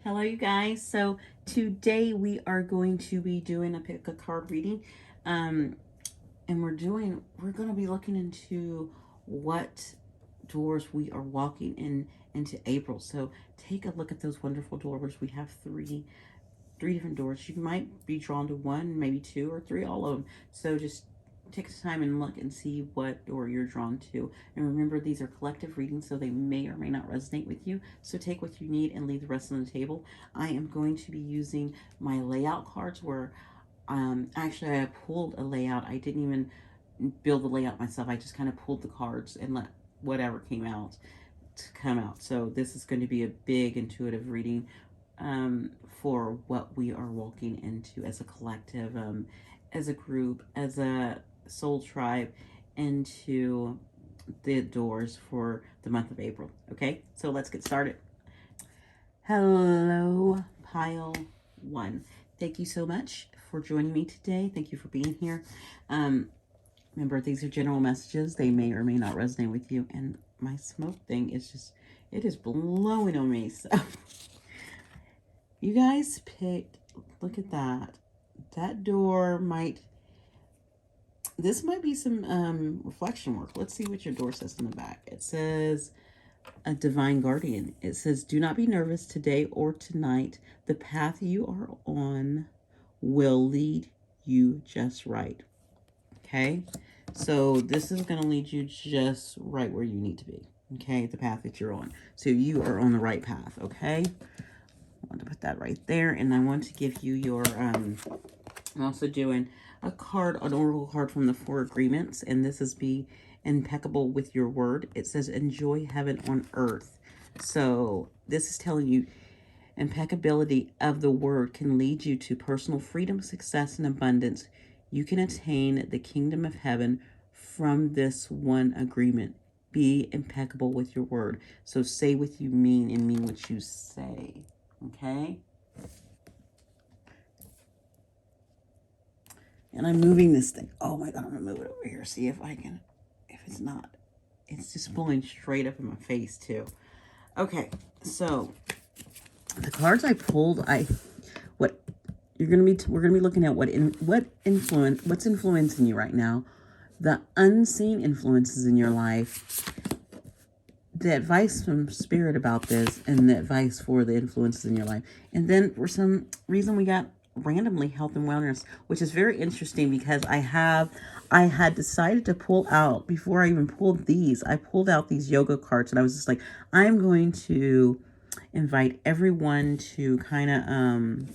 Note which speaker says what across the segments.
Speaker 1: Hello, you guys. So today we are going to be doing a pick a card reading, um, and we're going to be looking into what doors we are walking into April. So take a look at those wonderful doors. We have three different doors. You might be drawn to one, maybe two or three, all of them. So just take the time and look and see what door you're drawn to. And remember, these are collective readings, so they may or may not resonate with you. So take what you need and leave the rest on the table. I am going to be using my layout cards where actually I pulled a layout. I didn't even build the layout myself. I just kind of pulled the cards and let whatever came out to come out. So this is going to be a big intuitive reading for what we are walking into as a collective, as a group, as a soul tribe, into the doors for the month of April. Okay, so let's get started. Hello, pile one. Thank you so much for joining me today. Thank you for being here. Remember, these are general messages. They may or may not resonate with you. And my smoke thing is just, it is blowing on me. So you guys picked, look at that. That door might, this might be some reflection work. Let's see what your door says in the back. It says, a divine guardian. It says, do not be nervous today or tonight. The path you are on will lead you just right. Okay? So this is going to lead you just right where you need to be. Okay? The path that you're on. So you are on the right path. Okay? I want to put that right there. And I want to give you your, I'm also doing a card, an oracle card from the Four Agreements. And this is be impeccable with your word. It says, enjoy heaven on earth. So this is telling you impeccability of the word can lead you to personal freedom, success, and abundance. You can attain the kingdom of heaven from this one agreement. Be impeccable with your word. So say what you mean and mean what you say. Okay? And I'm moving this thing. Oh my God, I'm going to move it over here. See if I can, if it's not. It's just pulling straight up in my face too. Okay, so the cards I pulled, what you're gonna be, we're gonna be looking at what's influencing you right now, the unseen influences in your life, the advice from Spirit about this, and the advice for the influences in your life. And then for some reason we got randomly health and wellness, which is very interesting because I had decided to pull out, before I even pulled these, I pulled out these yoga cards and I was just like, I'm going to invite everyone to kind of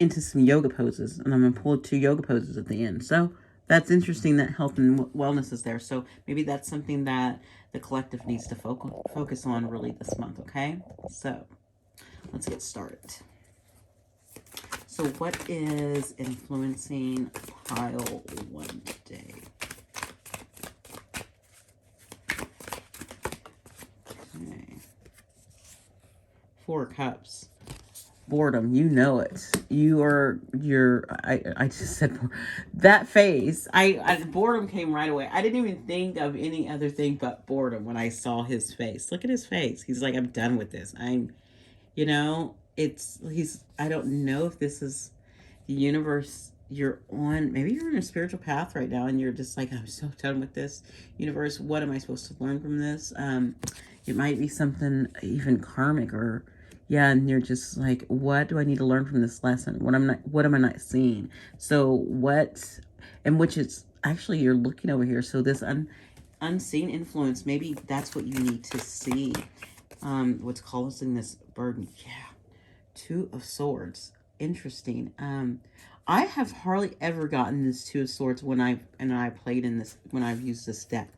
Speaker 1: into some yoga poses, and I'm gonna pull 2 yoga poses at the end. So that's interesting that health and wellness is there. So maybe that's something that the collective needs to focus on really this month. Okay, so let's get started. So what is influencing pile one today? Okay. 4 cups. Boredom, you know it. I just said that face. Boredom came right away. I didn't even think of any other thing but boredom when I saw his face. Look at his face. He's like, I'm done with this. I don't know if this is the universe you're on. Maybe you're on a spiritual path right now and you're just like, I'm so done with this universe. What am I supposed to learn from this? It might be something even karmic, or yeah, and you're just like, what do I need to learn from this lesson? What am I not seeing? So what, and which is actually, you're looking over here. So this unseen influence, maybe that's what you need to see. What's causing this burden? Yeah. 2 of Swords. Interesting. I have hardly ever gotten this 2 of Swords when I played in this, when I've used this deck.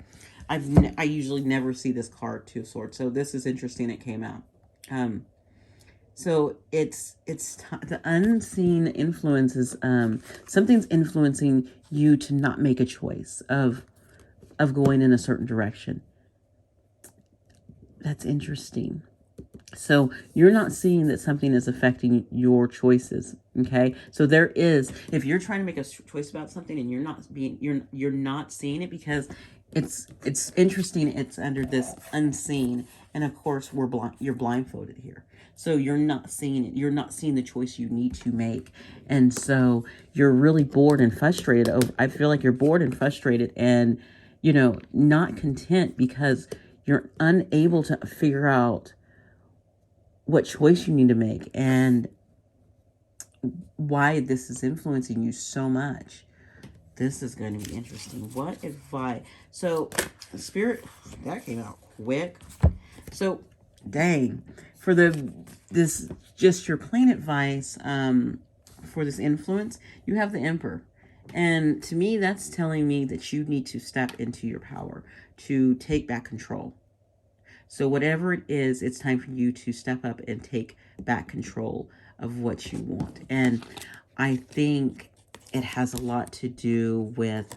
Speaker 1: I usually never see this card, 2 of Swords. So this is interesting. It came out. So it's the unseen influences. Something's influencing you to not make a choice of going in a certain direction. That's interesting. So you're not seeing that something is affecting your choices. Okay. So there is, if you're trying to make a choice about something and you're not seeing it because it's interesting. It's under this unseen, and of course you're blindfolded here, so you're not seeing it. You're not seeing the choice you need to make, and so you're really bored and frustrated. I feel like you're bored and frustrated, and not content because you're unable to figure out what choice you need to make and why this is influencing you so much. This is going to be interesting. What advice? So, Spirit, that came out quick. So, dang, for this just your plain advice for this influence, you have the Emperor. And to me, that's telling me that you need to step into your power to take back control. So whatever it is, it's time for you to step up and take back control of what you want. And I think it has a lot to do with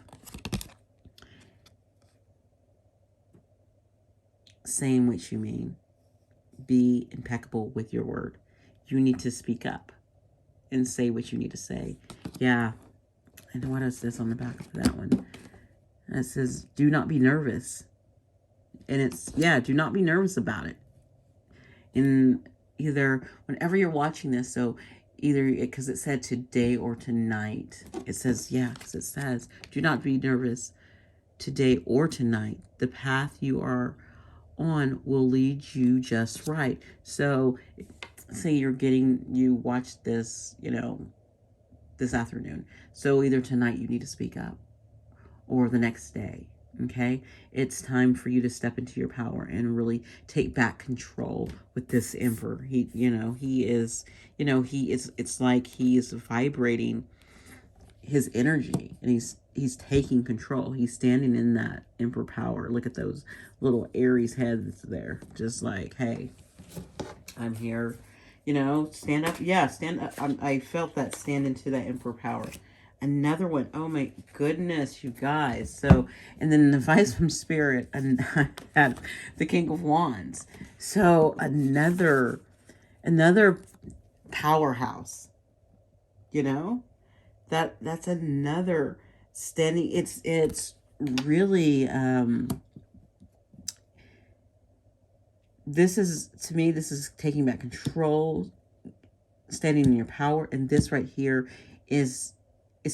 Speaker 1: saying what you mean. Be impeccable with your word. You need to speak up and say what you need to say. Yeah. And what is this on the back of that one? It says, do not be nervous. And it's, yeah, do not be nervous about it. In either, whenever you're watching this, so either, because it said today or tonight. It says, yeah, because it says, do not be nervous today or tonight. The path you are on will lead you just right. So, say you watch this, this afternoon. So either tonight you need to speak up or the next day. Okay, it's time for you to step into your power and really take back control with this Emperor. It's like he is vibrating his energy and he's taking control. He's standing in that Emperor power. Look at those little Aries heads there. Just like, hey, I'm here. Stand up. Yeah, stand up. I felt that stand into that Emperor power. Another one. Oh my goodness, you guys. So, and then the advice from Spirit, and I had the King of Wands. So another powerhouse. That's another standing. It's really this is, to me, this is taking back control, standing in your power, and this right here is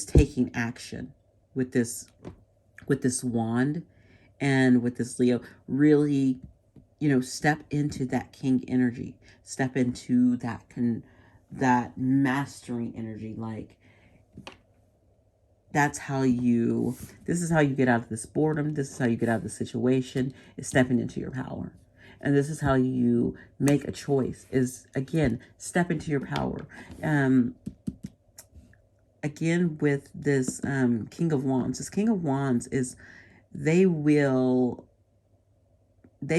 Speaker 1: taking action with this wand and with this Leo. Really, step into that king energy, step into that mastering energy. Like, this is how you get out of this boredom. This is how you get out of the situation, is stepping into your power. And this is how you make a choice, is, again, step into your power. Again, with this King of Wands. This King of Wands is, they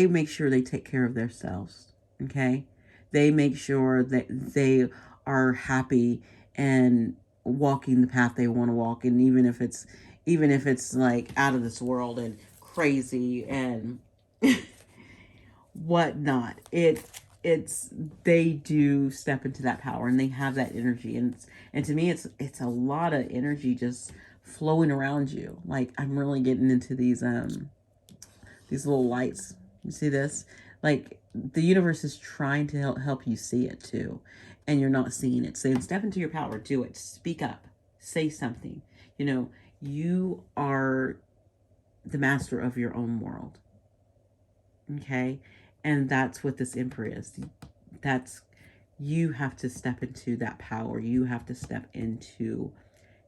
Speaker 1: make sure they take care of themselves, okay? They make sure that they are happy and walking the path they want to walk, and even if it's like out of this world and crazy and whatnot, they do step into that power and they have that energy, and to me it's a lot of energy just flowing around you. Like, I'm really getting into these little lights. You see this? Like, the universe is trying to help you see it too, and you're not seeing it. So step into your power. Do it. Speak up. Say something. You are the master of your own world. Okay? And that's what this Emperor is. You have to step into that power. You have to step into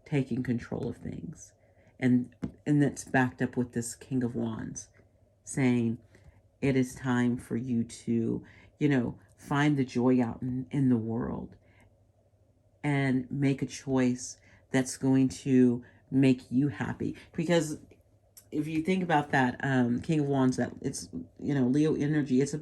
Speaker 1: taking control of things. And that's backed up with this King of Wands saying, it is time for you to, find the joy out in the world and make a choice that's going to make you happy. Because if you think about that King of Wands, that it's, Leo energy, it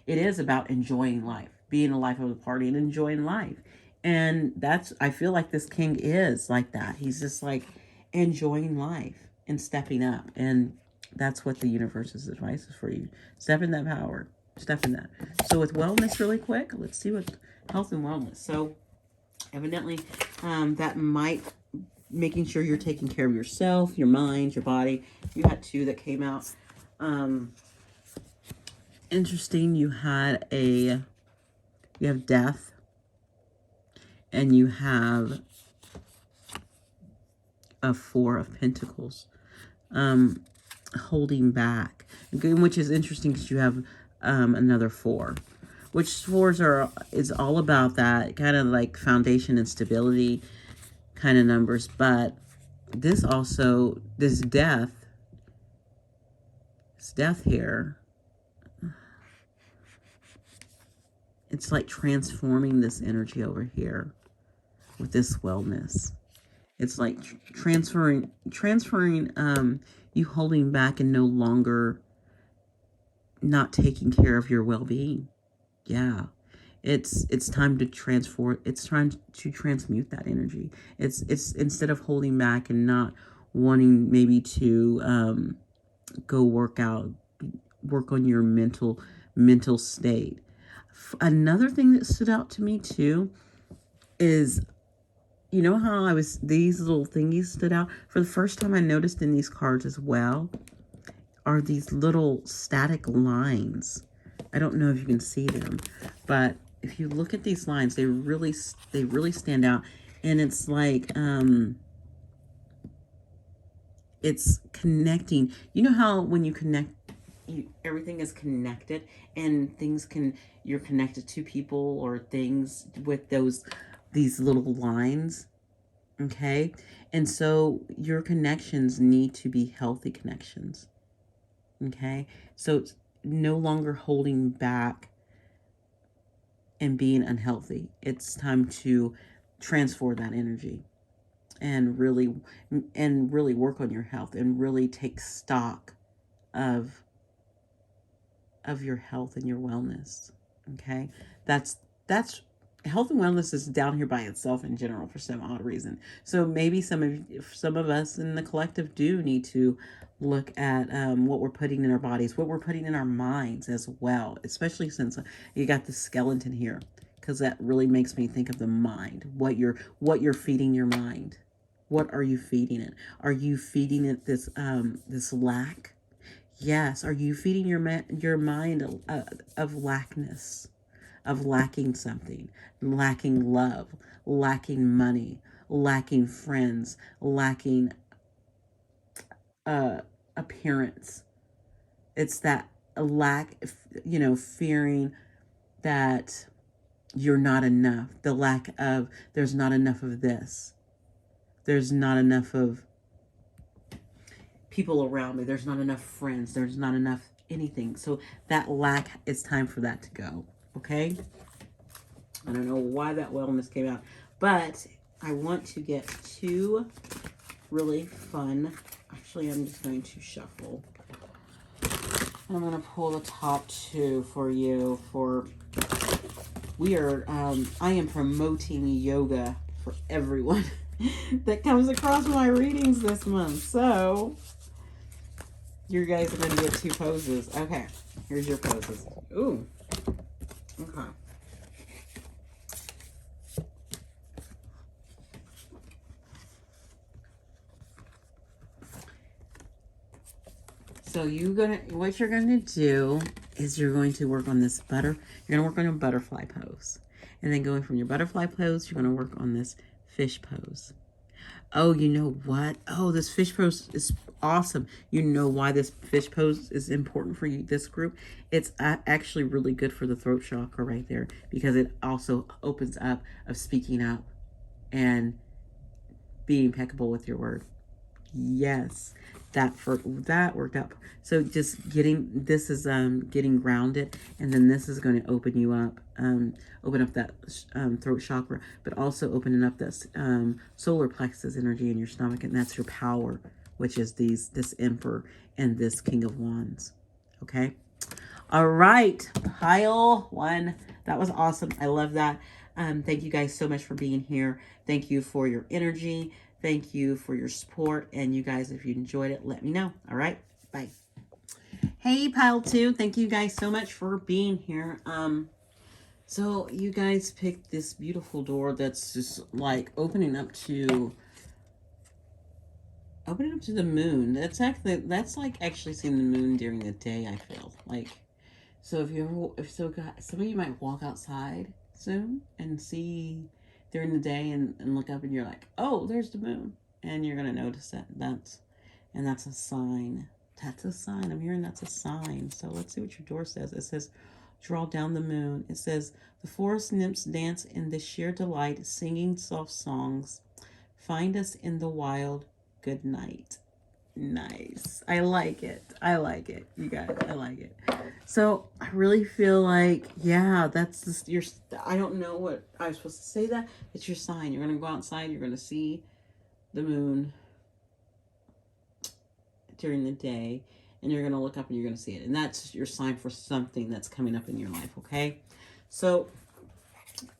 Speaker 1: is about enjoying life, being a life of the party and enjoying life. And I feel like this king is like that. He's just like enjoying life and stepping up. And that's what the universe's advice is for you. Step in that power. Step in that. So with wellness, really quick, let's see what health and wellness. So evidently that might making sure you're taking care of yourself, your mind, your body. You had two that came out. Interesting. You have death, and you have a Four of Pentacles, holding back, which is interesting because you have another four, which fours is all about that kind of like foundation and stability kind of numbers. But this death here, it's like transforming this energy over here with this wellness. It's like transferring you holding back and no longer not taking care of your well-being. Yeah. It's time to transform. It's trying to transmute that energy. It's instead of holding back and not wanting maybe to go work on your mental state. Another thing that stood out to me too is, you know how these little thingies stood out? For the first time I noticed in these cards as well are these little static lines. I don't know if you can see them, but if you look at these lines, they really stand out. And it's like, it's connecting. You know how when you connect, everything is connected, and you're connected to people or things with these little lines. Okay. And so your connections need to be healthy connections. Okay. So it's no longer holding back and being unhealthy. It's time to transfer that energy and really work on your health and really take stock of your health and your wellness. Okay. That's health and wellness is down here by itself in general for some odd reason. So maybe some of us in the collective do need to look at what we're putting in our bodies, what we're putting in our minds as well, especially since you got the skeleton here, because that really makes me think of the mind, what you're feeding your mind. What are you feeding it? Are you feeding it this lack? Yes. Are you feeding your mind of lackness, of lacking something, lacking love, lacking money, lacking friends, lacking appearance? It's that lack, fearing that you're not enough. The lack of, there's not enough of this. There's not enough of people around me. There's not enough friends. There's not enough anything. So that lack, it's time for that to go. Okay? I don't know why that wellness came out, but I want to get two really fun. Actually, I'm just going to shuffle. And I'm going to pull the top two for you. I am promoting yoga for everyone that comes across my readings this month. So you guys are going to get two poses. Okay, here's your poses. Ooh, okay. So what you're gonna do is you're going to work on this you're gonna work on a butterfly pose. And then going from your butterfly pose, you're gonna work on this fish pose. Oh, you know what? Oh, this fish pose is awesome. You know why this fish pose is important for you, this group? It's actually really good for the throat chakra right there, because it also opens up of speaking up and being impeccable with your word. Yes, that worked out. So just getting getting grounded, and then this is going to open you up, open up that throat chakra, but also opening up this solar plexus energy in your stomach, and that's your power, which is this Emperor and this King of Wands. Okay, all right, pile one. That was awesome. I love that. Thank you guys so much for being here. Thank you for your energy. Thank you for your support. And you guys, if you enjoyed it, let me know. All right. Bye. Hey, pile two. Thank you guys so much for being here. So you guys picked this beautiful door that's just like opening up to Open it up to the moon. That's like actually seeing the moon during the day, I feel. Like, so some of you might walk outside soon and see during the day and look up and you're like, oh, there's the moon. And you're gonna notice that. That's a sign. That's a sign. I'm hearing that's a sign. So let's see what your door says. It says, draw down the moon. It says, the forest nymphs dance in the sheer delight, singing soft songs. Find us in the wild. Good night. Nice. I like it. I like it. You guys, I like it. So I really feel like, yeah, that's just your, I don't know what I was supposed to say that. It's your sign. You're going to go outside. You're going to see the moon during the day, and you're going to look up and you're going to see it. And that's your sign for something that's coming up in your life. Okay. So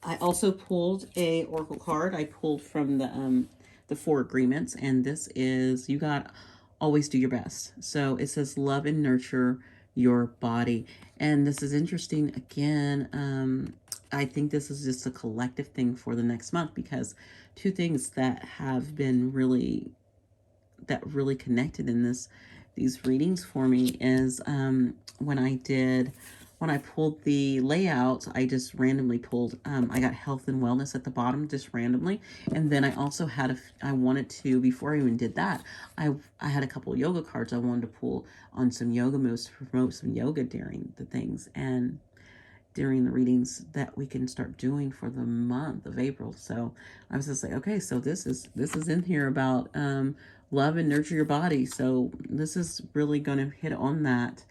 Speaker 1: I also pulled a oracle card. I pulled from the 4 agreements, and this is, you got always do your best. So it says love and nurture your body. And this is interesting. Again, I think this is just a collective thing for the next month, because 2 things that have been really connected in these readings for me is when I pulled the layout, I just randomly pulled, I got health and wellness at the bottom just randomly. And then I also had I wanted to, before I even did that, I had a couple of yoga cards I wanted to pull on some yoga moves to promote some yoga during the things and during the readings that we can start doing for the month of April. So I was just like, okay, so this is in here about love and nurture your body. So this is really going to hit on that,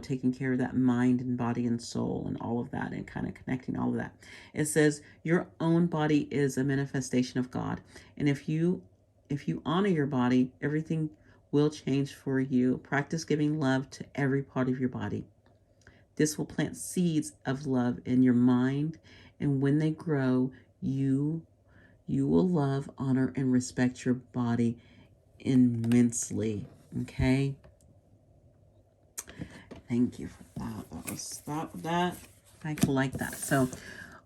Speaker 1: taking care of that mind and body and soul and all of that, and kind of connecting all of that. It says your own body is a manifestation of God. And if you honor your body, everything will change for you. Practice giving love to every part of your body. This will plant seeds of love in your mind, and when they grow, you will love, honor, and respect your body immensely. Okay? Thank you for that. I like that. So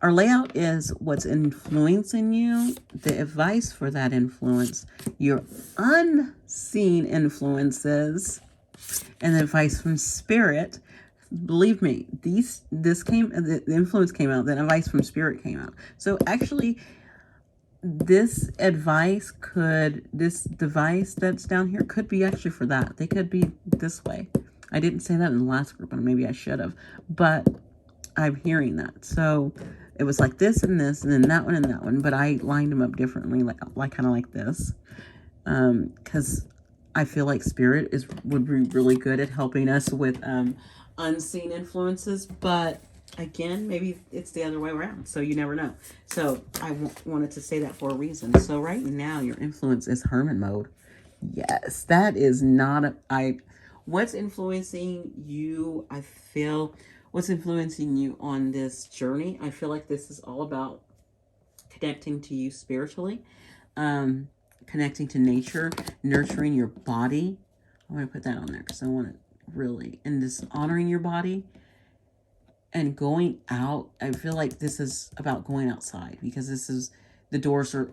Speaker 1: our layout is what's influencing you, the advice for that influence, your unseen influences, and the advice from spirit. Believe me, the influence came out, the advice from spirit came out. So actually, this device that's down here could be actually for that. They could be this way. I didn't say that in the last group, and maybe I should have, but I'm hearing that. So it was like this and this, and then that one and that one, but I lined them up differently, like kind of like this, because I feel like spirit would be really good at helping us with unseen influences, but again, maybe it's the other way around, so you never know. So I wanted to say that for a reason. So right now your influence is hermit mode. Yes, that is not what's influencing you, what's influencing you on this journey. I feel like this is all about connecting to you spiritually, connecting to nature, nurturing your body. I want to put that on there because I want to really, and this honoring your body and going out. I feel like this is about going outside, because this is, the doors was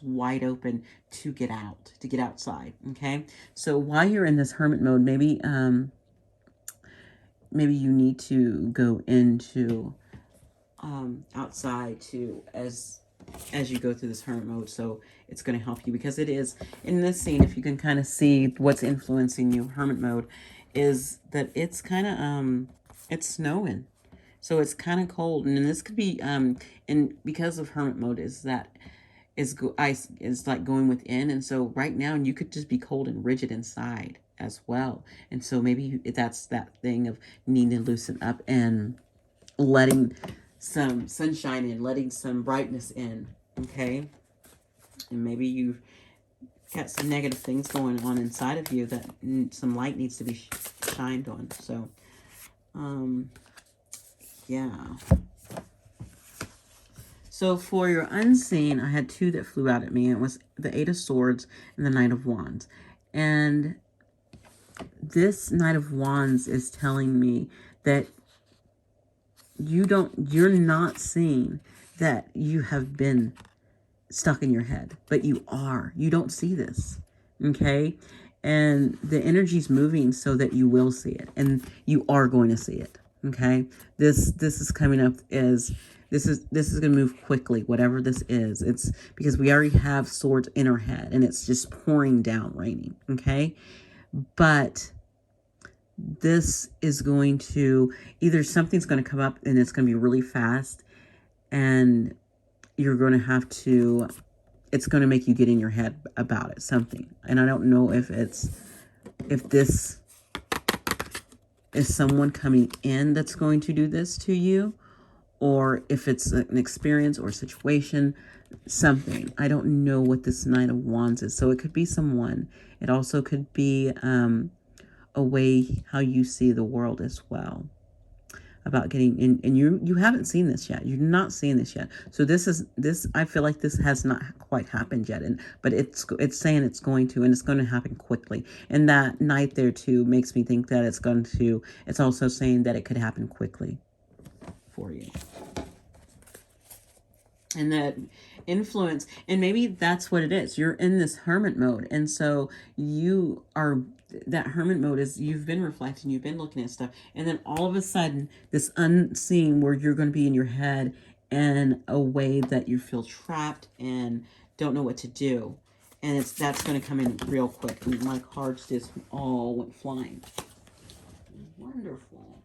Speaker 1: wide open to get outside. Okay. So while you're in this hermit mode, maybe you need to go into outside too, as you go through this hermit mode. So it's going to help you, because it is in this scene, if you can kind of see what's influencing you, hermit mode, is that it's kind of it's snowing, so it's kind of cold, and this could be and because of hermit mode is ice is like going within, and so right now you could just be cold and rigid inside as well. And so maybe that's that thing of needing to loosen up and letting some sunshine in, letting some brightness in. Okay. And maybe you've got some negative things going on inside of you that some light needs to be shined on. So yeah. So for your unseen, I had 2 that flew out at me. It was the 8 of Swords and the Knight of Wands. And this Knight of Wands is telling me that you're not seeing that you have been stuck in your head, but you are. You don't see this, okay? And the energy's moving so that you will see it, and you are going to see it, okay? This is coming up as this is going to move quickly, whatever this is. It's because we already have swords in our head, and it's just pouring down, raining, okay? But this is going to, either something's going to come up and it's going to be really fast, and you're going to have to, it's going to make you get in your head about it, something. And I don't know if this is someone coming in that's going to do this to you, or if it's an experience or a situation, something. I don't know what this Knight of Wands is. So it could be someone. It also could be a way how you see the world as well. About getting in, and you haven't seen this yet. You're not seeing this yet. So this I feel like this has not quite happened yet, but it's saying it's going to, and it's going to happen quickly. And that Knight there too makes me think that it's also saying that it could happen quickly for you. And that influence, and maybe that's what it is. You're in this hermit mode, and so you are, that hermit mode is, you've been reflecting, you've been looking at stuff, and then all of a sudden this unseen, where you're going to be in your head in a way that you feel trapped and don't know what to do, and that's going to come in real quick. And my cards just all went flying. Wonderful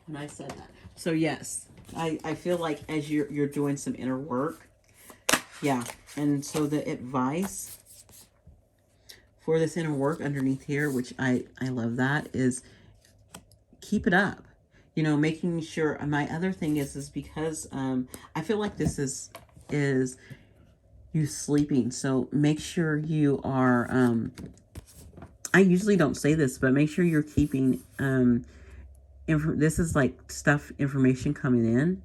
Speaker 1: when I said that. So yes, I feel like as you're doing some inner work, yeah. And so the advice for this inner work underneath here, which I love, that is keep it up. You know, making sure, my other thing is because I feel like this is you sleeping. So make sure you are, I usually don't say this, but make sure you're keeping, this is like information coming in,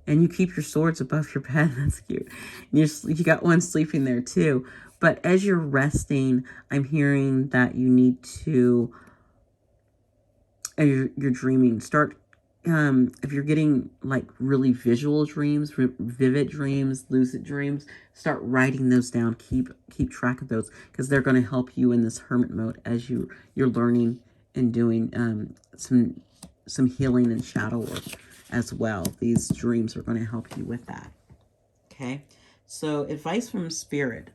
Speaker 1: and you keep your swords above your bed. That's cute. You got one sleeping there too. But as you're resting, I'm hearing that you need to, you're dreaming, start, if you're getting like really visual dreams, vivid dreams, lucid dreams, start writing those down. Keep track of those, because they're going to help you in this hermit mode as you're learning and doing some healing and shadow work as well. These dreams are going to help you with that. Okay, so advice from Spirit.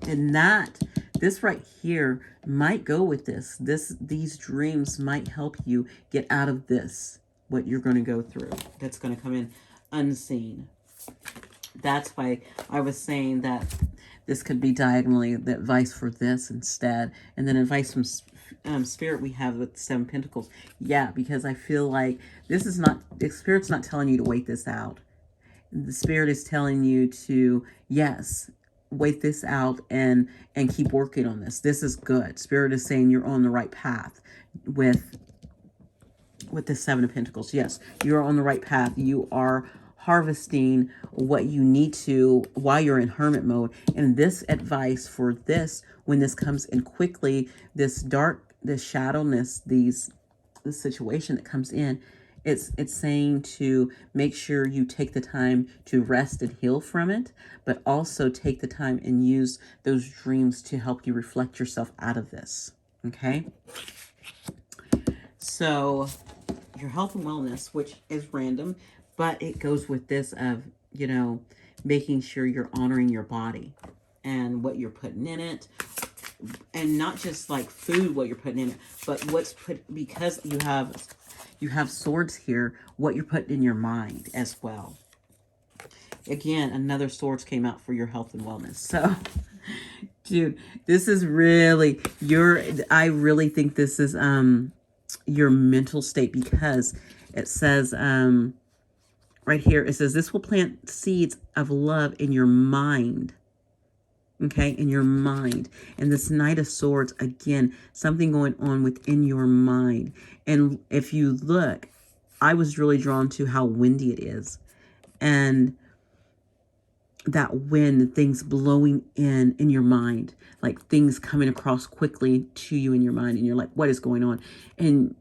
Speaker 1: And this right here might go with this. These dreams might help you get out of this, what you're going to go through. That's going to come in unseen. That's why I was saying that this could be diagonally the advice for this instead. And then advice from Spirit we have with 7 Pentacles. Yeah, because I feel like this is not, the Spirit's not telling you to wait this out. The Spirit is telling you to, yes, wait this out and keep working on this. This is good. Spirit is saying you're on the right path with the 7 of Pentacles. Yes, you're on the right path. You are harvesting what you need to while you're in hermit mode. And this advice for this, when this comes in quickly, this dark, this shadowness, this situation that comes in, it's saying to make sure you take the time to rest and heal from it, but also take the time and use those dreams to help you reflect yourself out of this. Okay? So your health and wellness, which is random, but it goes with this of, you know, making sure you're honoring your body and what you're putting in it. And not just like food, what you're putting in it, but what's put, because you have swords here, what you're putting in your mind as well. Again, another swords came out for your health and wellness. So, dude, this is really I really think this is your mental state, because it says right here, it says this will plant seeds of love in your mind. Okay, in your mind. And this Knight of Swords, again, something going on within your mind. And if you look, I was really drawn to how windy it is. And that wind, things blowing in your mind, like things coming across quickly to you in your mind. And you're like, what is going on? And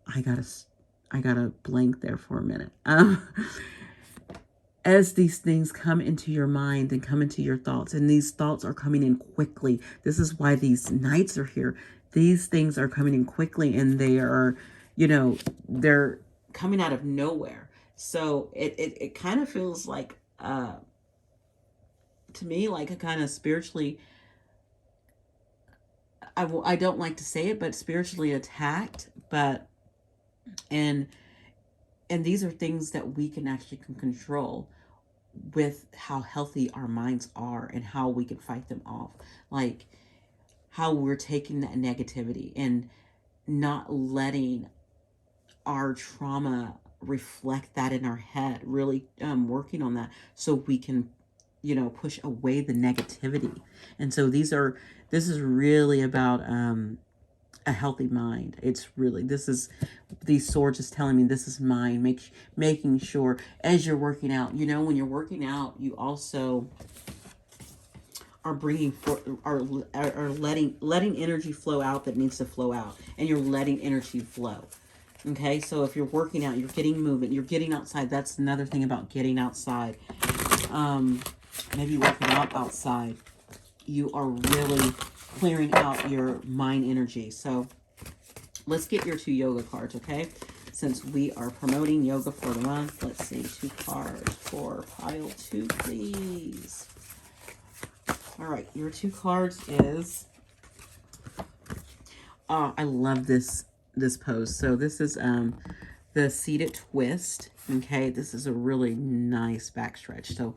Speaker 1: I gotta I got a blank there for a minute. As these things come into your mind and come into your thoughts, and these thoughts are coming in quickly. This is why these nights are here. These things are coming in quickly, and they are, they're coming out of nowhere. So it kind of feels like, to me, like a kind of spiritually, I don't like to say it, but spiritually attacked. But, and, and these are things that we can actually control with how healthy our minds are and how we can fight them off. Like how we're taking that negativity and not letting our trauma reflect that in our head, really working on that so we can, push away the negativity. And so this is really about a healthy mind. It's really, these swords is telling me this is mine. Making sure as you're working out, when you're working out, you also are bringing for, are letting energy flow out that needs to flow out, and you're letting energy flow. Okay, so if you're working out, you're getting movement, you're getting outside. That's another thing about getting outside. Maybe working out outside, you are really clearing out your mind energy. So let's get your 2 yoga cards, okay? Since we are promoting yoga for the month, let's see, 2 cards for pile 2, please. All right, your 2 cards is, I love this pose. So this is the seated twist. Okay, this is a really nice back stretch. So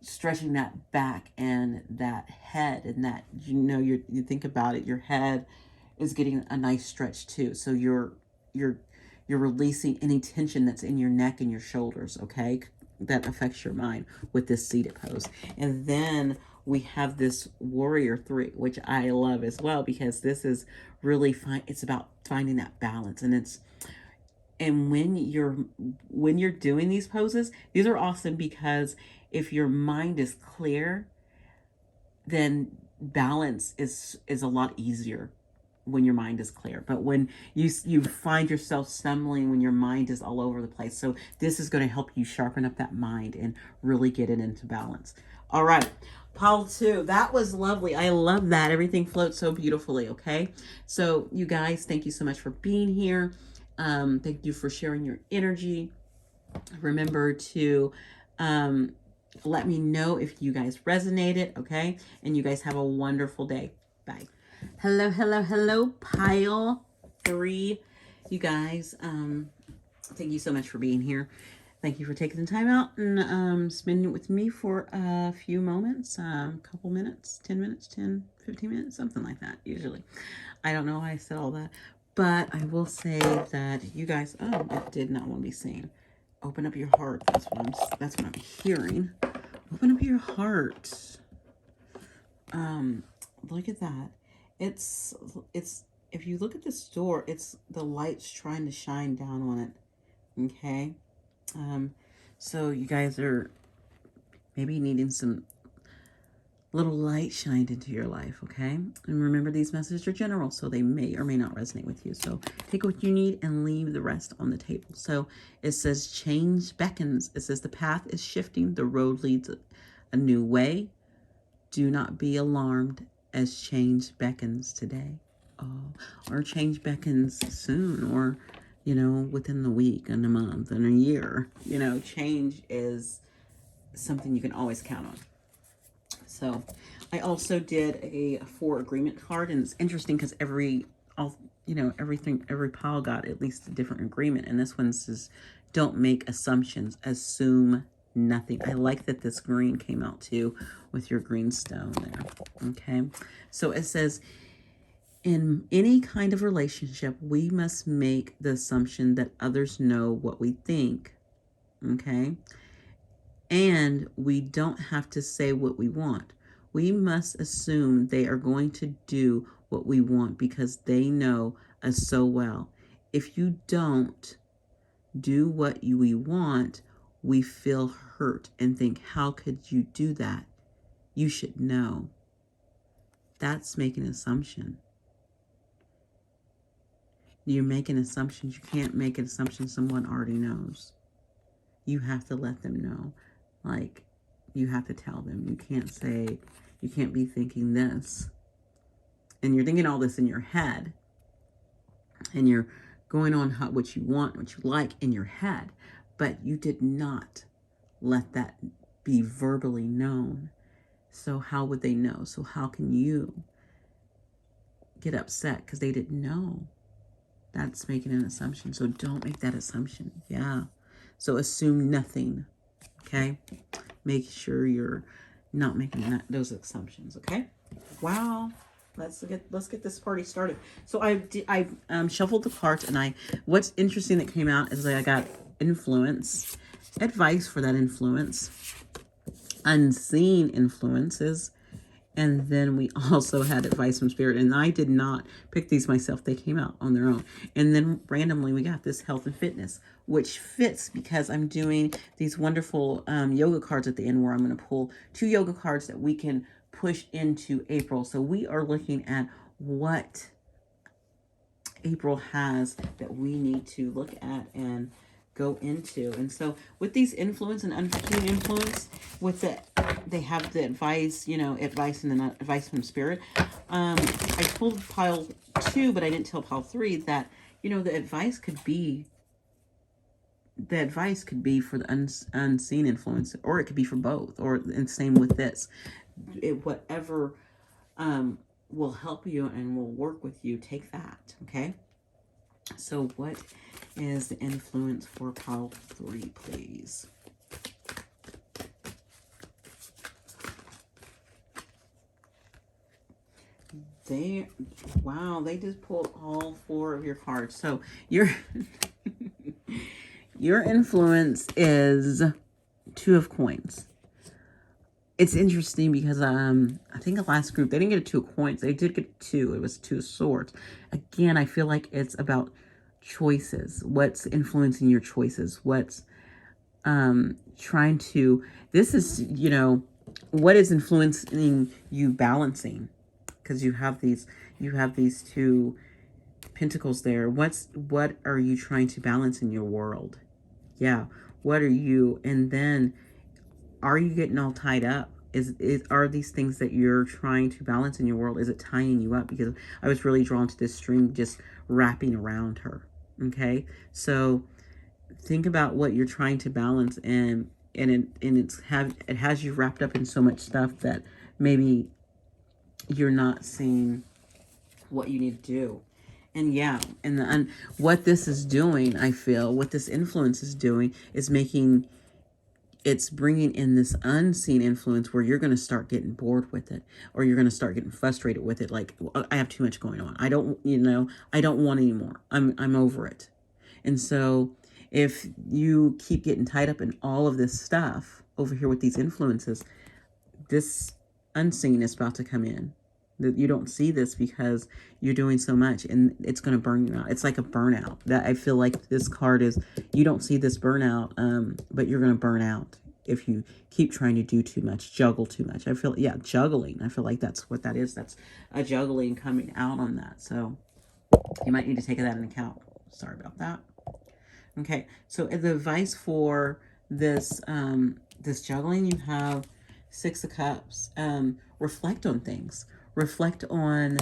Speaker 1: stretching that back and that head, and that, you think about it, your head is getting a nice stretch too. So you're releasing any tension that's in your neck and your shoulders, okay? That affects your mind with this seated pose. And then we have this warrior 3, which I love as well, because this is really it's about finding that balance. And when you're doing these poses, these are awesome, because if your mind is clear, then balance is a lot easier when your mind is clear. But when you find yourself stumbling when your mind is all over the place. So this is going to help you sharpen up that mind and really get it into balance. All right, pile 2. That was lovely. I love that. Everything floats so beautifully, okay? So you guys, thank you so much for being here. Thank you for sharing your energy. Remember to let me know if you guys resonated, okay? And you guys have a wonderful day. Bye. Hello, hello, hello, pile 3. You guys, thank you so much for being here. Thank you for taking the time out and spending it with me for a few moments, couple minutes, 10 minutes, 10, 15 minutes, something like that, usually. I don't know why I said all that, but I will say that you guys, it did not want to be seen. Open up your heart. That's what I'm hearing. Open up your heart. Look at that. It's if you look at this door, it's the light's trying to shine down on it. Okay. So you guys are maybe needing some little light shined into your life, okay? And remember, these messages are general, so they may or may not resonate with you. So take what you need and leave the rest on the table. So it says change beckons. It says the path is shifting. The road leads a new way. Do not be alarmed as change beckons today. Or change beckons soon, or, within the week and a month and a year. Change is something you can always count on. So I also did a 4 agreement card, and it's interesting because every pile got at least a different agreement. And this one says, don't make assumptions, assume nothing. I like that this green came out too with your green stone there. Okay. So it says, in any kind of relationship, we must make the assumption that others know what we think. Okay. And we don't have to say what we want. We must assume they are going to do what we want because they know us so well. If you don't do what we want, we feel hurt and think, how could you do that? You should know. That's making an assumption. You're making assumptions. You can't make an assumption someone already knows. You have to let them know. Like, you have to tell them. You can't say, you can't be thinking this. And you're thinking all this in your head. And you're going on what you want, what you like in your head. But you did not let that be verbally known. So how would they know? So how can you get upset because they didn't know? That's making an assumption. So don't make that assumption. Yeah. So assume nothing. Okay. Make sure you're not making those assumptions. Okay. Wow. Let's get this party started. So I shuffled the cards, and what's interesting that came out is that I got influence, advice for that influence, unseen influences. And then we also had advice from Spirit. And I did not pick these myself. They came out on their own. And then randomly we got this health and fitness, which fits because I'm doing these wonderful yoga cards at the end where I'm going to pull 2 yoga cards that we can push into April. So we are looking at what April has that we need to look at and go into. And so with these influence and unseen influence, with they have the advice, advice and then advice from Spirit. I pulled pile 2, but I didn't tell pile 3 that, the advice could be for the unseen influence, or it could be for both, and same with this. Whatever will help you and will work with you, take that. Okay. So what is the influence for pile 3, please? They just pulled all 4 of your cards. So your influence is 2 of coins. It's interesting because I think the last group, they didn't get a 2 of coins. They did get 2. It was 2 of swords. Again, I feel like it's about choices. What's influencing your choices? What's trying to, this is, what is influencing you balancing? Because you have these 2 pentacles there. What are you trying to balance in your world? Yeah. What are you, and then are you getting all tied up? Are these things that you're trying to balance in your world, is it tying you up? Because I was really drawn to this string just wrapping around her. Okay. So think about what you're trying to balance, and it has you wrapped up in so much stuff that maybe you're not seeing what you need to do. And yeah, and what this is doing, I feel, what this influence is doing is it's bringing in this unseen influence where you're going to start getting bored with it, or you're going to start getting frustrated with it. Like, I have too much going on. I don't want anymore. I'm over it. And so if you keep getting tied up in all of this stuff over here with these influences, this unseen is about to come in. You don't see this because you're doing so much, and it's going to burn you out. It's like a burnout. That I feel like this card is, you don't see this burnout, but you're going to burn out if you keep trying to do too much, juggle too much. I feel, yeah, juggling. I feel like that's what that is. That's a juggling coming out on that. So you might need to take that into account. Sorry about that. Okay, so the advice for this this juggling, you have 6 of Cups. Reflect on things. Reflect on,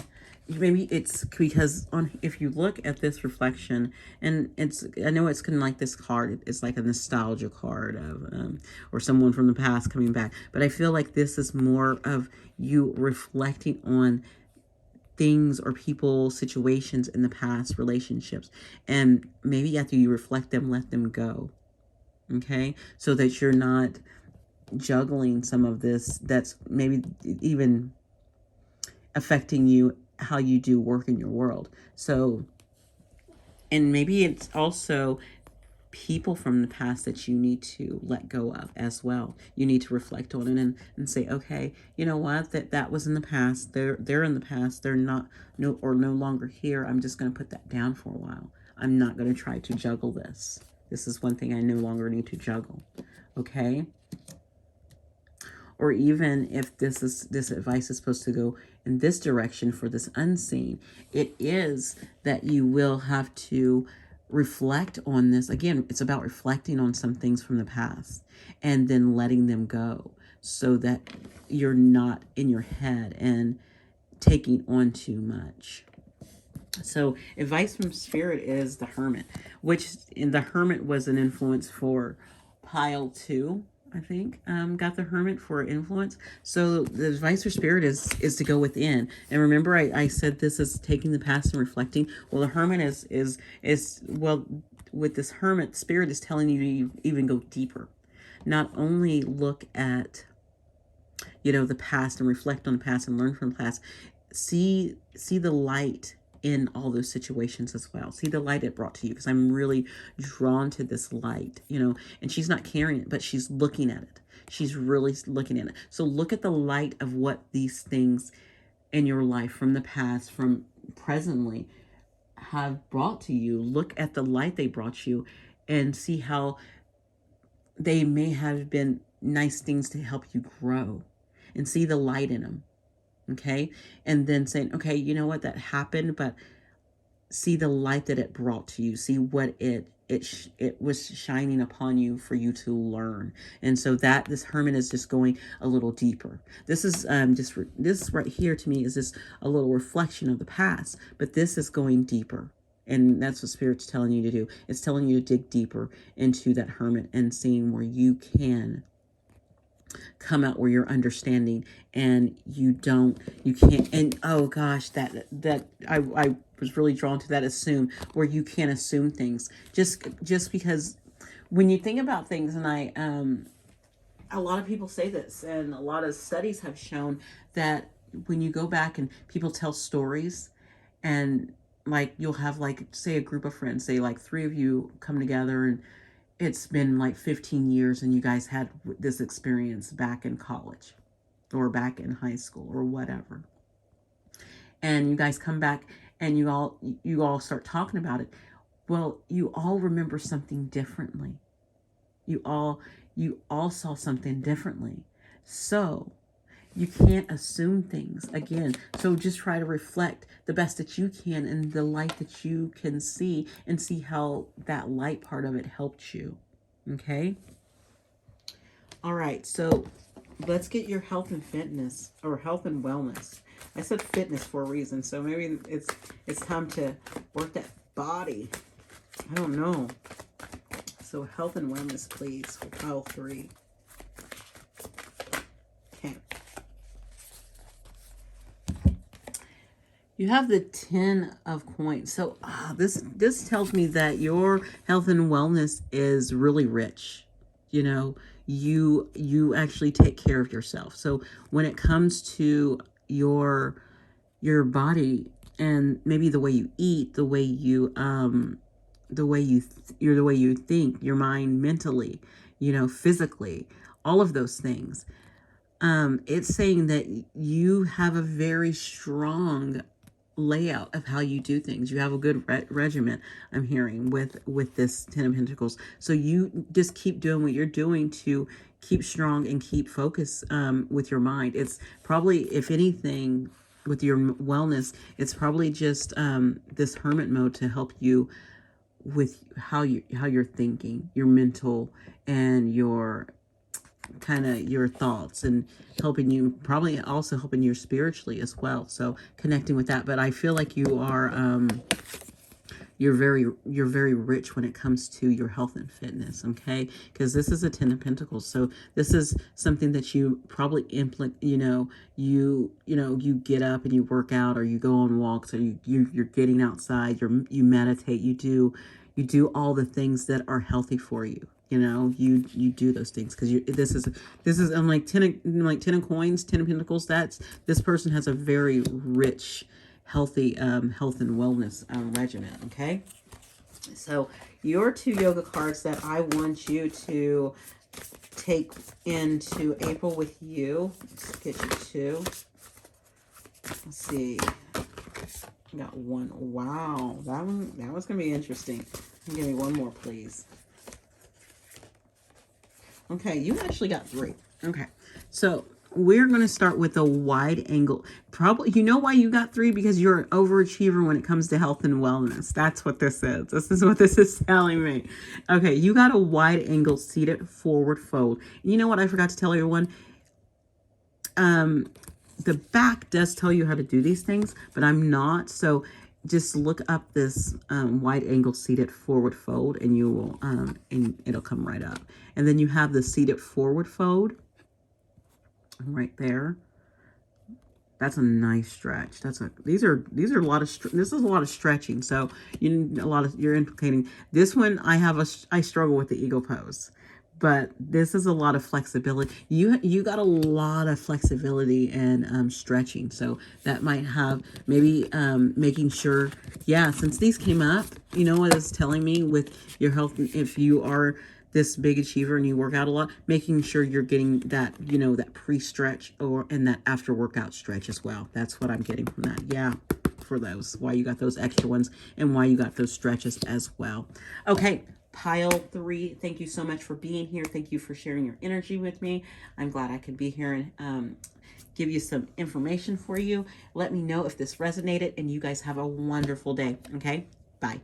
Speaker 1: maybe it's because if you look at this reflection, and I know it's kind of like this card, it's like a nostalgia card of or someone from the past coming back, but I feel like this is more of you reflecting on things or people, situations in the past, relationships, and maybe after you reflect them, let them go. Okay, so that you're not juggling some of this that's maybe even affecting you, how you do work in your world. So, and maybe it's also people from the past that you need to let go of as well. You need to reflect on it and say, okay, you know what, that was in the past. They're in the past. They're no longer here. I'm just going to put that down for a while. I'm not going to try to juggle this. This is one thing I no longer need to juggle. Okay. Or even if this advice is supposed to go in this direction for this unseen, it is that you will have to reflect on this. Again, it's about reflecting on some things from the past and then letting them go so that you're not in your head and taking on too much. So advice from Spirit is the Hermit, which in the Hermit was an influence for pile 2. I think got the Hermit for influence. So the advice for Spirit is to go within. And remember, I said this is taking the past and reflecting. Well, the Hermit is well, with this Hermit, Spirit is telling you to even go deeper. Not only look at, you know, the past and reflect on the past and learn from the past. See the light in all those situations as well. See the light it brought to you, because I'm really drawn to this light, you know, and she's not carrying it, but she's looking at it. She's really looking at it. So look at the light of what these things in your life from the past, from presently, have brought to you. Look at the light they brought you and see how they may have been nice things to help you grow, and see the light in them. Okay. And then saying, okay, you know what, that happened, but see the light that it brought to you. See what it was shining upon you for you to learn. And so that this Hermit is just going a little deeper. This is this right here to me is just a little reflection of the past, but this is going deeper. And that's what Spirit's telling you to do. It's telling you to dig deeper into that Hermit and seeing where you can come out where you're understanding and you can't, and oh gosh, that I was really drawn to that assume, where you can't assume things just because when you think about things, and a lot of people say this, and a lot of studies have shown that when you go back and people tell stories, and like you'll have, like, say a group of friends, say like 3 of you come together, and it's been like 15 years and you guys had this experience back in college or back in high school or whatever. And you guys come back and you all start talking about it. Well, you all remember something differently. You all saw something differently. So you can't assume things again. So just try to reflect the best that you can in the light that you can see, and see how that light part of it helped you. Okay. All right. So let's get your health and fitness, or health and wellness. I said fitness for a reason. So maybe it's time to work that body. I don't know. So health and wellness, please, for pile 3. Okay. You have the 10 of coins. So this tells me that your health and wellness is really rich. You know, you actually take care of yourself. So when it comes to your body, and maybe the way you eat, the way you think, your mind, mentally, you know, physically, all of those things. It's saying that you have a very strong layout of how you do things. You have a good regimen, I'm hearing, with this 10 of Pentacles. So you just keep doing what you're doing to keep strong and keep focus with your mind. It's probably, if anything, with your wellness, it's probably just this Hermit mode to help you with how you're thinking, your mental, and your kind of your thoughts, and helping you, probably also helping you spiritually as well. So connecting with that. But I feel like you are you're very rich when it comes to your health and fitness, okay? Because this is a 10 of Pentacles. So this is something that you probably you get up and you work out, or you go on walks, or you're getting outside, you meditate, you do all the things that are healthy for you. You know, you do those things because this is I'm like 10 of coins, 10 of Pentacles. This person has a very rich, healthy health and wellness regimen. Okay, so your 2 yoga cards that I want you to take into April with you. Let's get you 2. Let's see. I got 1. Wow, that was gonna be interesting. Give me 1 more, please. Okay, you actually got 3. Okay, so we're going to start with a wide angle. Probably, you know why you got 3? Because you're an overachiever when it comes to health and wellness. That's what this is. This is what this is telling me. Okay, you got a wide angle seated forward fold. You know what I forgot to tell everyone? The back does tell you how to do these things, but I'm not. So just look up this wide angle seated forward fold, and you will, and it'll come right up. And then you have the seated forward fold right there. That's a nice stretch. These are a lot of, this is a lot of stretching. So you're implicating this one. I struggle with the eagle pose, but this is a lot of flexibility. You got a lot of flexibility and stretching. So that might have maybe making sure, yeah, since these came up, you know what it's telling me with your health, if you are this big achiever and you work out a lot, making sure you're getting that, that pre-stretch and that after workout stretch as well. That's what I'm getting from that. Yeah, for those, why you got those extra ones and why you got those stretches as well. Okay, pile 3, thank you so much for being here. Thank you for sharing your energy with me. I'm glad I could be here and give you some information for you. Let me know if this resonated, and you guys have a wonderful day. Okay, bye.